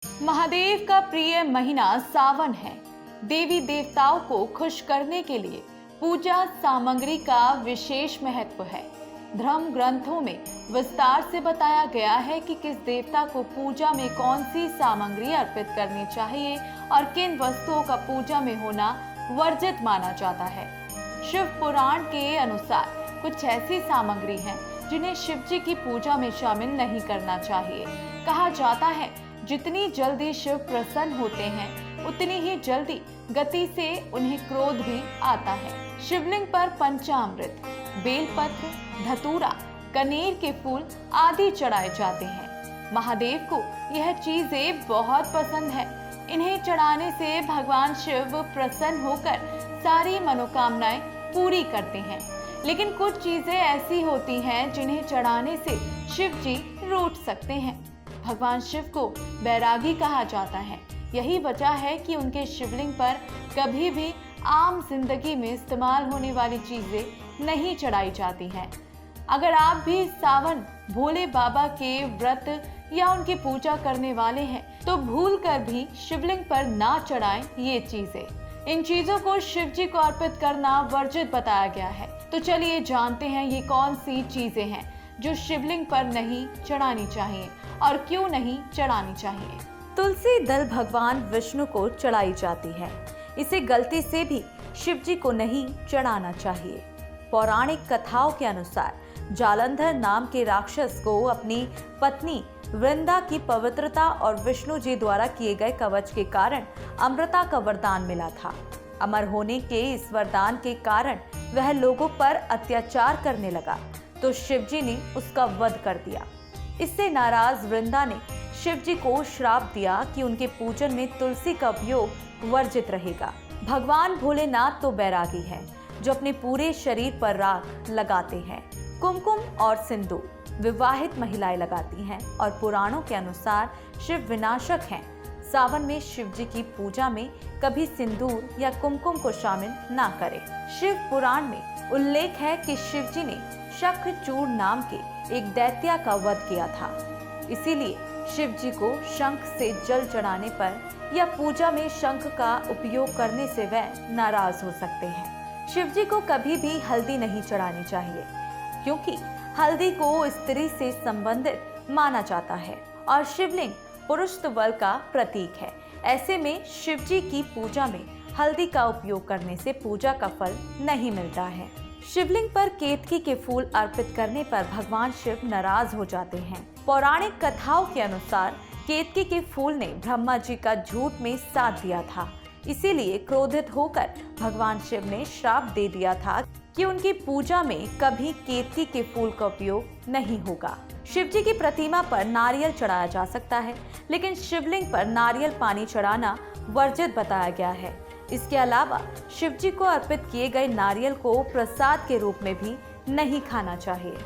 महादेव का प्रिय महीना सावन है। देवी देवताओं को खुश करने के लिए पूजा सामग्री का विशेष महत्व है। धर्म ग्रंथों में विस्तार से बताया गया है कि किस देवता को पूजा में कौन सी सामग्री अर्पित करनी चाहिए और किन वस्तुओं का पूजा में होना वर्जित माना जाता है। शिव पुराण के अनुसार कुछ ऐसी सामग्री है जिन्हें शिव जी की पूजा में शामिल नहीं करना चाहिए। कहा जाता है जितनी जल्दी शिव प्रसन्न होते हैं उतनी ही जल्दी गति से उन्हें क्रोध भी आता है। शिवलिंग पर पंचामृत, बेलपत्र, धतूरा, कनेर के फूल आदि चढ़ाए जाते हैं। महादेव को यह चीजें बहुत पसंद है। इन्हें चढ़ाने से भगवान शिव प्रसन्न होकर सारी मनोकामनाएं पूरी करते हैं। लेकिन कुछ चीजें ऐसी होती हैं जिन्हें चढ़ाने से शिव जी रूठ सकते हैं। भगवान शिव को बैरागी कहा जाता है। यही वजह है कि उनके शिवलिंग पर कभी भी आम जिंदगी में इस्तेमाल होने वाली चीजें नहीं चढ़ाई जाती हैं। अगर आप भी सावन भोले बाबा के व्रत या उनकी पूजा करने वाले हैं तो भूल कर भी शिवलिंग पर ना चढ़ाएं ये चीजें। इन चीजों को शिव जी को अर्पित करना वर्जित बताया गया है। तो चलिए जानते हैं ये कौन सी चीजें हैं जो शिवलिंग पर नहीं चढ़ानी चाहिए और क्यों नहीं चढ़ानी चाहिए। तुलसी दल भगवान विष्णु को चढ़ाई जाती है। इसे गलती से भी शिव जी को नहीं चढ़ाना चाहिए। पौराणिक कथाओं के अनुसार जालंधर नाम के राक्षस को अपनी पत्नी वृंदा की पवित्रता और विष्णु जी द्वारा किए गए कवच के कारण अमृता का वरदान मिला था। अमर होने के इस वरदान के कारण वह लोगों पर अत्याचार करने लगा तो शिव जी ने उसका वध कर दिया। इससे नाराज वृंदा ने शिव जी को श्राप दिया कि उनके पूजन में तुलसी का उपयोग वर्जित रहेगा। भगवान भोलेनाथ तो बैरागी हैं जो अपने पूरे शरीर पर राख लगाते हैं। कुमकुम और सिंदूर विवाहित महिलाएं लगाती हैं और पुराणों के अनुसार शिव विनाशक हैं। सावन में शिव जी की पूजा में कभी सिंदूर या कुमकुम को शामिल ना करें। शिव पुराण में उल्लेख है कि शिव जी ने शंखचूड़ नाम के एक दैत्य का वध किया था। इसीलिए शिव जी को शंख से जल चढ़ाने पर या पूजा में शंख का उपयोग करने से वह नाराज हो सकते हैं। शिव जी को कभी भी हल्दी नहीं चढ़ानी चाहिए क्योंकि हल्दी को स्त्री से संबंधित माना जाता है और शिवलिंग पुरुष बल का प्रतीक है। ऐसे में शिव जी की पूजा में हल्दी का उपयोग करने से पूजा का फल नहीं मिलता है। शिवलिंग पर केतकी के फूल अर्पित करने पर भगवान शिव नाराज हो जाते हैं। पौराणिक कथाओं के अनुसार केतकी के फूल ने ब्रह्मा जी का झूठ में साथ दिया था। इसीलिए क्रोधित होकर भगवान शिव ने श्राप दे दिया था कि उनकी पूजा में कभी केतकी के फूल का उपयोग नहीं होगा। शिव जी की प्रतिमा पर नारियल चढ़ाया जा सकता है, लेकिन शिवलिंग पर नारियल पानी चढ़ाना वर्जित बताया गया है। इसके अलावा शिव जी को अर्पित किए गए नारियल को प्रसाद के रूप में भी नहीं खाना चाहिए।